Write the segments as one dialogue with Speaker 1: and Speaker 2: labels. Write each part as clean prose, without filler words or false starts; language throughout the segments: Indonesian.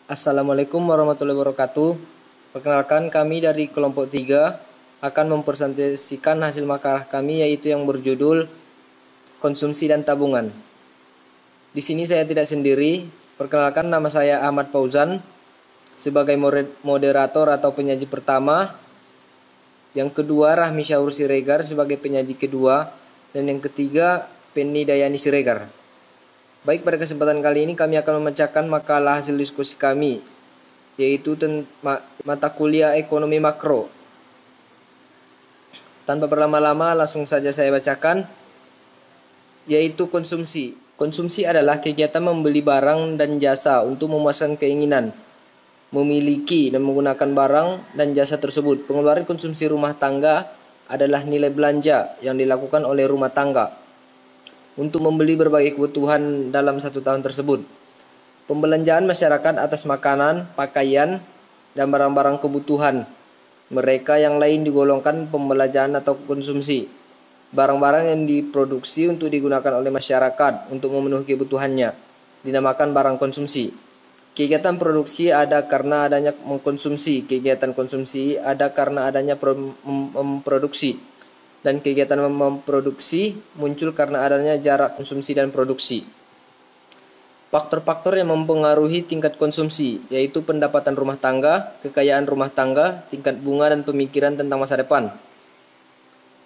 Speaker 1: Assalamualaikum warahmatullahi wabarakatuh. Perkenalkan, kami dari kelompok 3 akan mempresentasikan hasil makalah kami, yaitu yang berjudul Konsumsi dan Tabungan. Di sini saya tidak sendiri. Perkenalkan, nama saya Ahmad Fauzan sebagai moderator atau penyaji pertama. Yang kedua, Rahmi Syaur Siregar sebagai penyaji kedua. Dan yang ketiga, Penny Dayani Siregar. Baik, pada kesempatan kali ini kami akan memecahkan makalah hasil diskusi kami, yaitu mata kuliah ekonomi makro. Tanpa berlama-lama, langsung saja saya bacakan, yaitu konsumsi. Konsumsi adalah kegiatan membeli barang dan jasa untuk memuaskan keinginan, memiliki dan menggunakan barang dan jasa tersebut. Pengeluaran konsumsi rumah tangga adalah nilai belanja yang dilakukan oleh rumah tangga untuk membeli berbagai kebutuhan dalam satu tahun tersebut. Pembelanjaan masyarakat atas makanan, pakaian, dan barang-barang kebutuhan mereka yang lain digolongkan pembelanjaan atau konsumsi. Barang-barang yang diproduksi untuk digunakan oleh masyarakat untuk memenuhi kebutuhannya dinamakan barang konsumsi. Kegiatan produksi ada karena adanya mengkonsumsi, kegiatan konsumsi ada karena adanya memproduksi. Dan kegiatan memproduksi muncul karena adanya jarak konsumsi dan produksi. Faktor-faktor yang mempengaruhi tingkat konsumsi yaitu pendapatan rumah tangga, kekayaan rumah tangga, tingkat bunga, dan pemikiran tentang masa depan.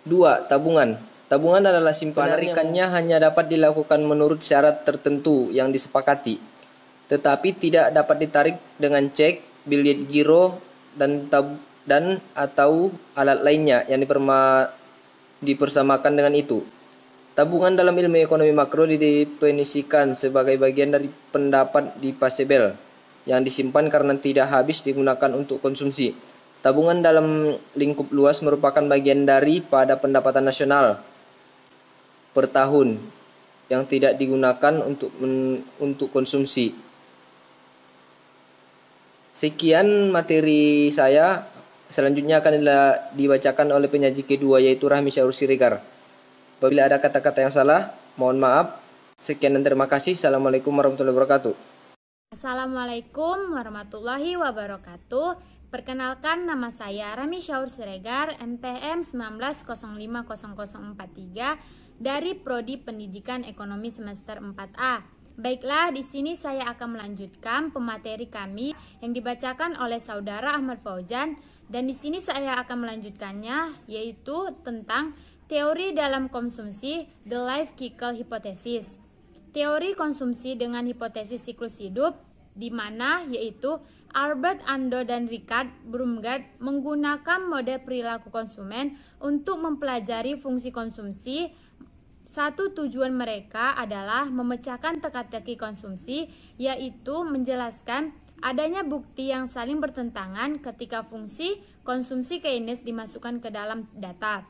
Speaker 1: 2. Tabungan. Tabungan adalah simpanan penarikannya hanya dapat dilakukan menurut syarat tertentu yang disepakati, tetapi tidak dapat ditarik dengan cek, bilet giro, dan atau alat lainnya yang dipersamakan dengan itu. Tabungan dalam ilmu ekonomi makro didefinisikan sebagai bagian dari pendapat di Pasebel yang disimpan karena tidak habis digunakan untuk konsumsi. Tabungan dalam lingkup luas merupakan bagian dari pada pendapatan nasional per tahun yang tidak digunakan untuk konsumsi. Sekian materi saya. Selanjutnya akan dibacakan oleh penyaji kedua, yaitu Rahmi Syaur Siregar. Apabila ada kata-kata yang salah, mohon maaf. Sekian dan terima kasih. Assalamualaikum warahmatullahi wabarakatuh.
Speaker 2: Assalamualaikum warahmatullahi wabarakatuh. Perkenalkan, nama saya Rahmi Syaur Siregar, NPM 19050043 dari Prodi Pendidikan Ekonomi semester 4A. Baiklah, di sini saya akan melanjutkan pemateri kami yang dibacakan oleh saudara Ahmad Fauzan. Dan di sini saya akan melanjutkannya, yaitu tentang teori dalam konsumsi, the life cycle hypothesis. Teori konsumsi dengan hipotesis siklus hidup, di mana yaitu Albert Ando dan Richard Brumgard menggunakan model perilaku konsumen untuk mempelajari fungsi konsumsi. Satu tujuan mereka adalah memecahkan teka-teki konsumsi, yaitu menjelaskan adanya bukti yang saling bertentangan ketika fungsi konsumsi Keynes dimasukkan ke dalam data.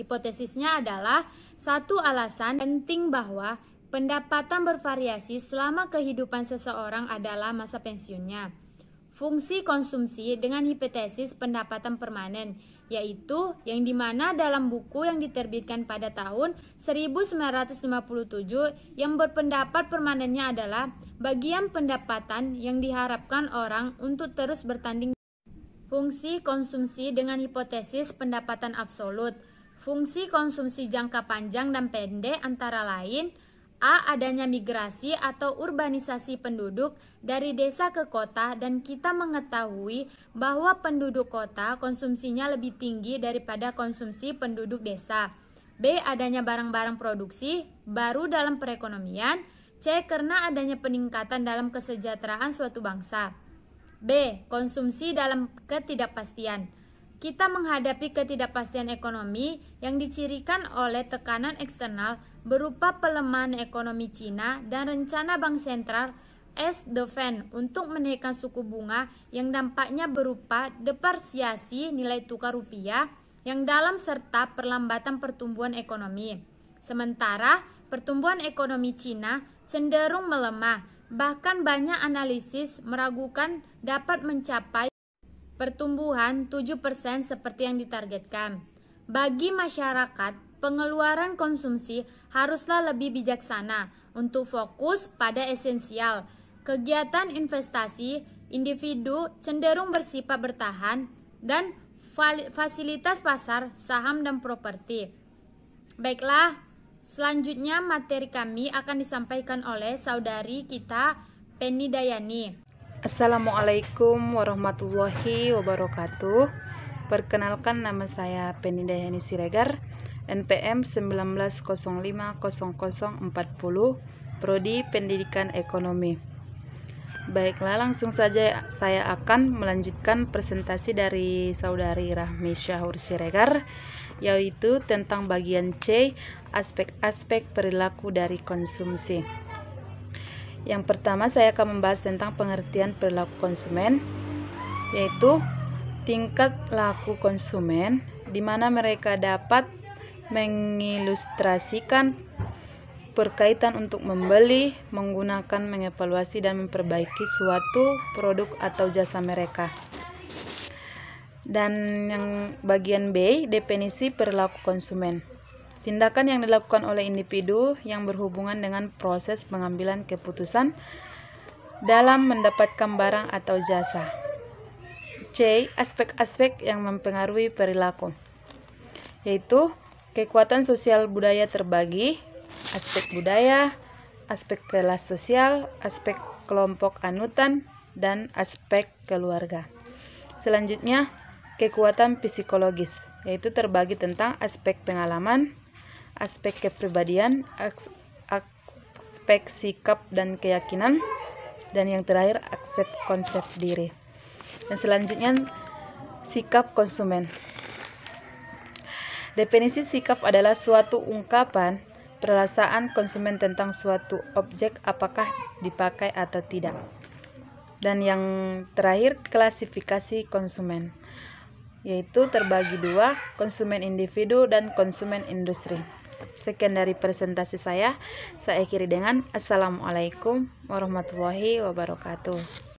Speaker 2: Hipotesisnya adalah satu alasan penting bahwa pendapatan bervariasi selama kehidupan seseorang adalah masa pensiunnya. Fungsi konsumsi dengan hipotesis pendapatan permanen, yaitu yang dimana dalam buku yang diterbitkan pada tahun 1957 yang berpendapat permanennya adalah bagian pendapatan yang diharapkan orang untuk terus bertanding. Fungsi konsumsi dengan hipotesis pendapatan absolut. Fungsi konsumsi jangka panjang dan pendek antara lain: A. Adanya migrasi atau urbanisasi penduduk dari desa ke kota, dan kita mengetahui bahwa penduduk kota konsumsinya lebih tinggi daripada konsumsi penduduk desa. B. Adanya barang-barang produksi baru dalam perekonomian. C. Karena adanya peningkatan dalam kesejahteraan suatu bangsa. B. Konsumsi dalam ketidakpastian. Kita menghadapi ketidakpastian ekonomi yang dicirikan oleh tekanan eksternal berupa pelemahan ekonomi Cina dan rencana Bank Sentral as the Fed untuk menaikkan suku bunga yang dampaknya berupa depresiasi nilai tukar rupiah yang dalam serta perlambatan pertumbuhan ekonomi. Sementara pertumbuhan ekonomi Cina cenderung melemah, bahkan banyak analisis meragukan dapat mencapai pertumbuhan 7% seperti yang ditargetkan. Bagi masyarakat, pengeluaran konsumsi haruslah lebih bijaksana untuk fokus pada esensial kegiatan investasi individu cenderung bersifat bertahan, dan fasilitas pasar, saham, dan properti. Baiklah, selanjutnya materi kami akan disampaikan oleh saudari kita, Penny Dayani.
Speaker 3: Assalamualaikum warahmatullahi wabarakatuh. Perkenalkan, nama saya Penny Dayani Siregar, NPM 19050040, Prodi Pendidikan Ekonomi. Baiklah, langsung saja saya akan melanjutkan presentasi dari saudari Rahmi Syahur Siregar, yaitu tentang bagian C, aspek-aspek perilaku dari konsumsi. Yang pertama, saya akan membahas tentang pengertian perilaku konsumen, yaitu tingkat laku konsumen, di mana mereka dapat mengilustrasikan berkaitan untuk membeli, menggunakan, mengevaluasi, dan memperbaiki suatu produk atau jasa mereka. Dan yang bagian B, definisi perilaku konsumen. Tindakan yang dilakukan oleh individu yang berhubungan dengan proses pengambilan keputusan dalam mendapatkan barang atau jasa. C, aspek-aspek yang mempengaruhi perilaku, yaitu kekuatan sosial budaya terbagi, aspek budaya, aspek kelas sosial, aspek kelompok anutan, dan aspek keluarga. Selanjutnya, kekuatan psikologis, yaitu terbagi tentang aspek pengalaman, aspek kepribadian, aspek sikap dan keyakinan, dan yang terakhir konsep diri. Dan selanjutnya, sikap konsumen. Definisi sikap adalah suatu ungkapan perasaan konsumen tentang suatu objek, apakah dipakai atau tidak. Dan yang terakhir, klasifikasi konsumen, yaitu terbagi dua, konsumen individu dan konsumen industri. Sekian dari presentasi saya akhiri dengan Assalamualaikum warahmatullahi wabarakatuh.